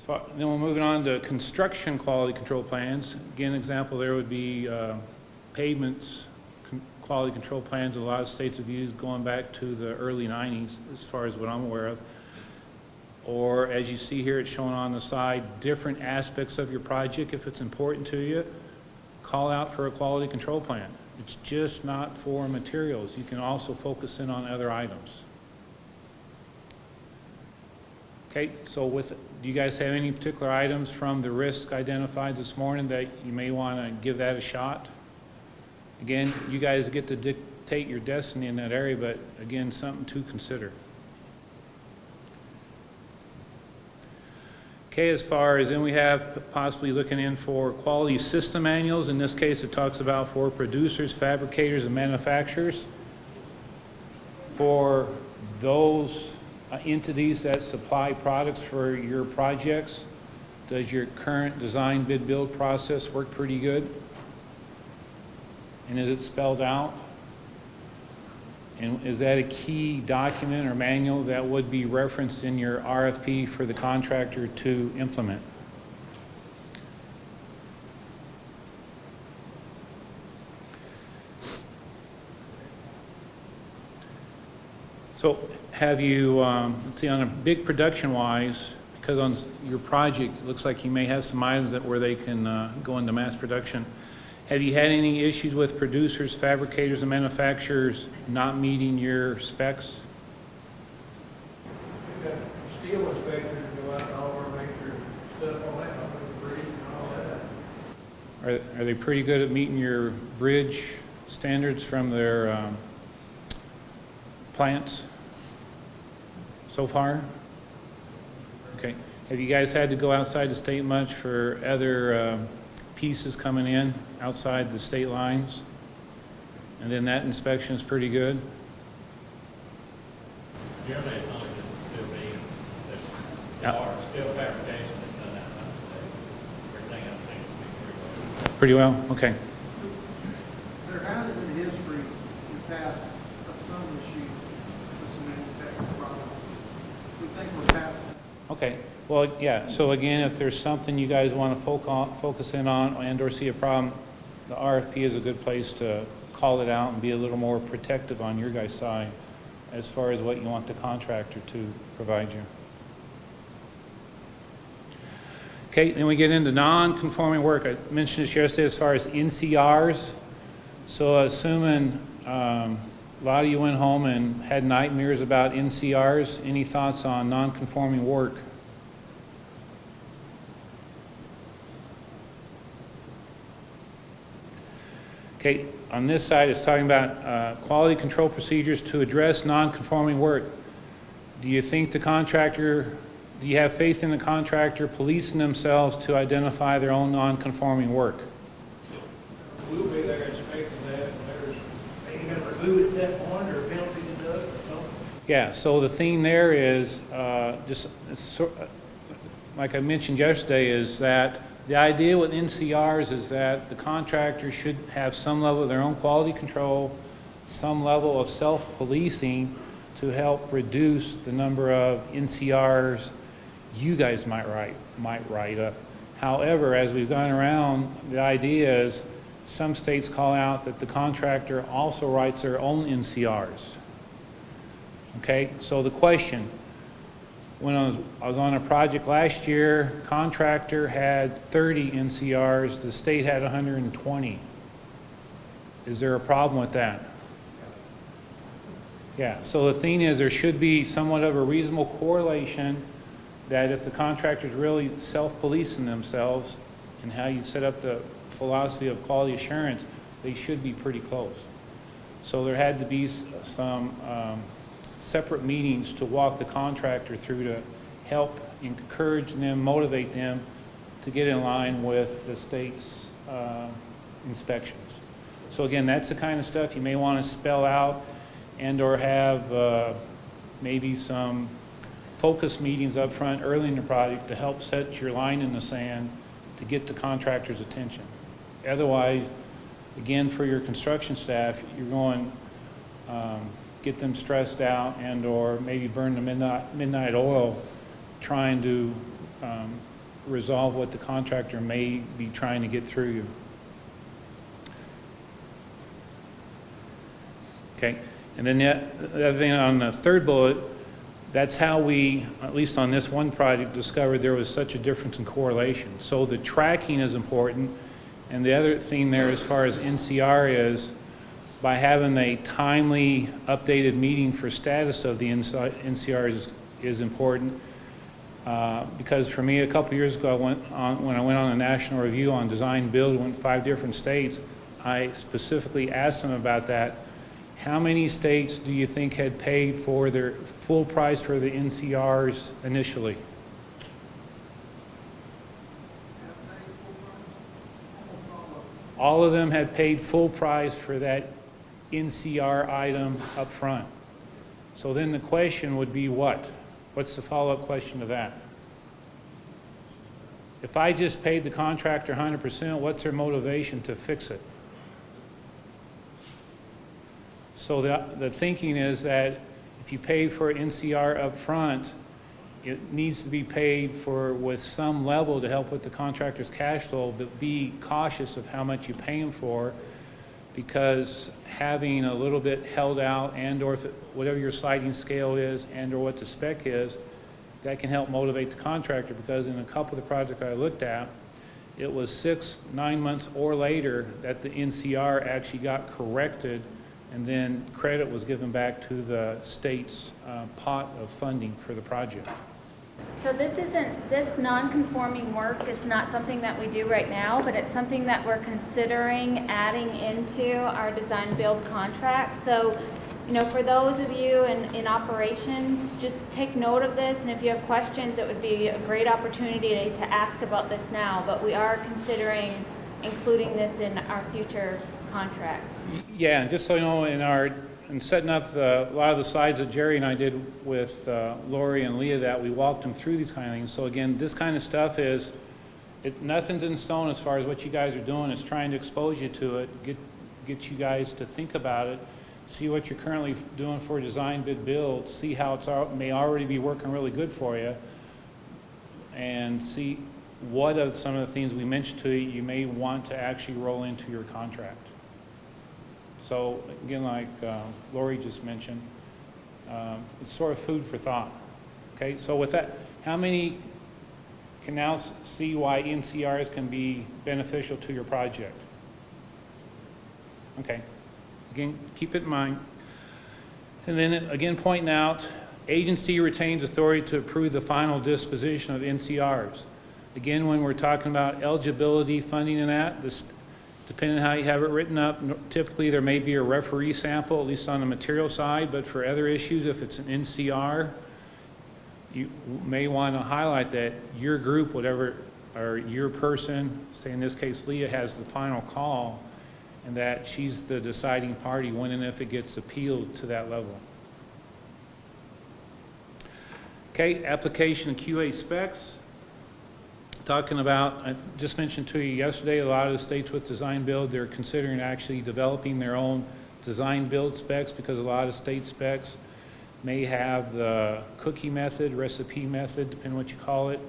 Then we're moving on to construction quality control plans. Again, example there would be pavements quality control plans that a lot of states have used going back to the early 90s, as far as what I'm aware of. Or as you see here, it's shown on the side, different aspects of your project. If it's important to you, call out for a quality control plan. It's just not for materials. You can also focus in on other items. Okay, so do you guys have any particular items from the risk identified this morning that you may want to give that a shot? Again, you guys get to dictate your destiny in that area, but again, something to consider. Okay, as far as then we have possibly looking in for quality system manuals. In this case, it talks about for producers, fabricators, and manufacturers. For those entities that supply products for your projects, does your current design bid build process work pretty good? And is it spelled out? And is that a key document or manual that would be referenced in your RFP for the contractor to implement? So have you, let's see, on a big production wise, because on your project, it looks like you may have some items that where they can go into mass production. Have you had any issues with producers, fabricators, and manufacturers not meeting your specs? We've got steel inspectors go out and all over, make sure stuff on that, on the bridge and all that. Are they pretty good at meeting your bridge standards from their plants so far? Okay. Have you guys had to go outside the state much for other pieces coming in outside the state lines? And then that inspection is pretty good? Generally, it's only just the steel beams that are steel fabrication that's done outside the state. Everything else seems to be pretty well. Pretty well? Okay. There has been history in the past of some issues with some manufacturing problems. We think we're past that. Okay. Well, yeah, so again, if there's something you guys want to focus in on and or see a problem, the RFP is a good place to call it out and be a little more protective on your guys' side as far as what you want the contractor to provide you. Okay, then we get into non-conforming work. I mentioned this yesterday as far as NCRs. So assuming a lot of you went home and had nightmares about NCRs, any thoughts on non-conforming work? Okay, on this side it's talking about quality control procedures to address non-conforming work. Do you think the contractor, do you have faith in the contractor policing themselves to identify their own non-conforming work? We'll be there inspecting that, and they ain't gonna remove it at that point, or a penalty deduct or something. Yeah, so the theme there is like I mentioned yesterday, is that the idea with NCRs is that the contractor should have some level of their own quality control, some level of self-policing to help reduce the number of NCRs you guys might write up. However, as we've gone around, the idea is some states call out that the contractor also writes their own NCRs. Okay, so the question, when I was on a project last year, contractor had 30 NCRs, the state had 120. Is there a problem with that? Yeah, so the thing is there should be somewhat of a reasonable correlation that if the contractor's really self-policing themselves and how you set up the philosophy of quality assurance, they should be pretty close. So there had to be some separate meetings to walk the contractor through to help encourage them, motivate them to get in line with the state's inspections. So again, that's the kind of stuff you may want to spell out and or have maybe some focus meetings up front early in the project to help set your line in the sand to get the contractor's attention. Otherwise, again, for your construction staff, you're going get them stressed out and or maybe burn the midnight oil trying to resolve what the contractor may be trying to get through you. Okay, and then the other thing on the third bullet, that's how we, at least on this one project, discovered there was such a difference in correlation. So the tracking is important, and the other thing there as far as NCR is, by having a timely, updated meeting for status of the NCR is important. Because for me, a couple years ago, when I went on a national review on design build, went 5 different states, I specifically asked them about that. How many states do you think had paid for their full price for the NCRs initially? All of them had paid full price for that NCR item up front. So then the question would be what? What's the follow-up question to that? If I just paid the contractor 100%, what's their motivation to fix it? So the thinking is that if you pay for NCR up front, it needs to be paid for with some level to help with the contractor's cash flow, but be cautious of how much you pay them for, because having a little bit held out and or whatever your sliding scale is and or what the spec is, that can help motivate the contractor, because in a couple of the projects I looked at, it was 6-9 months or later that the NCR actually got corrected, and then credit was given back to the state's pot of funding for the project. So this non-conforming work is not something that we do right now, but it's something that we're considering adding into our design build contract. So, you know, for those of you in operations, just take note of this, and if you have questions, it would be a great opportunity to ask about this now, but we are considering including this in our future contracts. Yeah, and just so you know, in setting up a lot of the slides that Jerry and I did with Lori and Leah, that we walked them through these kind of things. So again, this kind of stuff is, nothing's in stone as far as what you guys are doing. It's trying to expose you to it, get you guys to think about it, see what you're currently doing for design bid build, see how it may already be working really good for you, and see what of some of the things we mentioned to you you may want to actually roll into your contract. So again, like Lori just mentioned, it's sort of food for thought. Okay, so with that, how many can now see why NCRs can be beneficial to your project? Okay, again, keep it in mind. And then again, pointing out, agency retains authority to approve the final disposition of NCRs. Again, when we're talking about eligibility, funding and that, depending on how you have it written up, typically there may be a referee sample, at least on the material side, but for other issues, if it's an NCR, you may want to highlight that your group, whatever, or your person, say in this case Leah, has the final call, and that she's the deciding party when and if it gets appealed to that level. Okay, application of QA specs. Talking about, I just mentioned to you yesterday, a lot of the states with design build, they're considering actually developing their own design build specs, because a lot of state specs may have the cookie method, recipe method, depending on what you call it,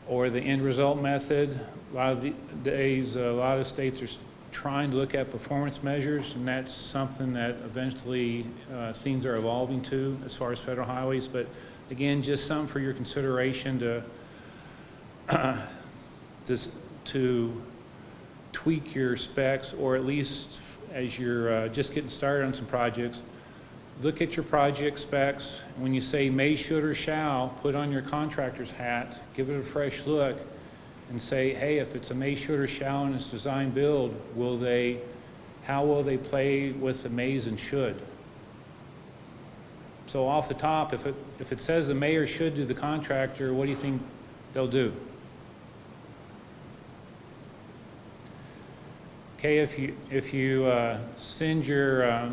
or the end result method. A lot of the days, a lot of states are trying to look at performance measures, and that's something that eventually things are evolving to as far as federal highways. But again, just something for your consideration to to tweak your specs, or at least as you're just getting started on some projects, look at your project specs. When you say may, should, or shall, put on your contractor's hat, give it a fresh look, and say, hey, if it's a may, should, or shall in this design build, how will they play with the mays and should? So off the top, if it says the may or should to the contractor, what do you think they'll do? Okay, if you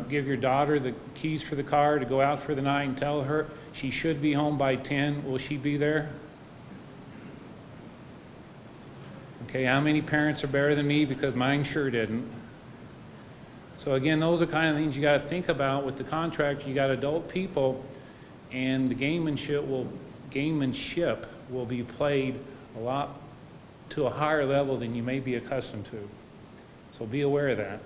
give your daughter the keys for the car to go out for the night and tell her she should be home by 10, will she be there? Okay, how many parents are better than me? Because mine sure didn't. So again, those are kind of things you got to think about with the contract. You got adult people, and the gamemanship will be played a lot to a higher level than you may be accustomed to. So be aware of that.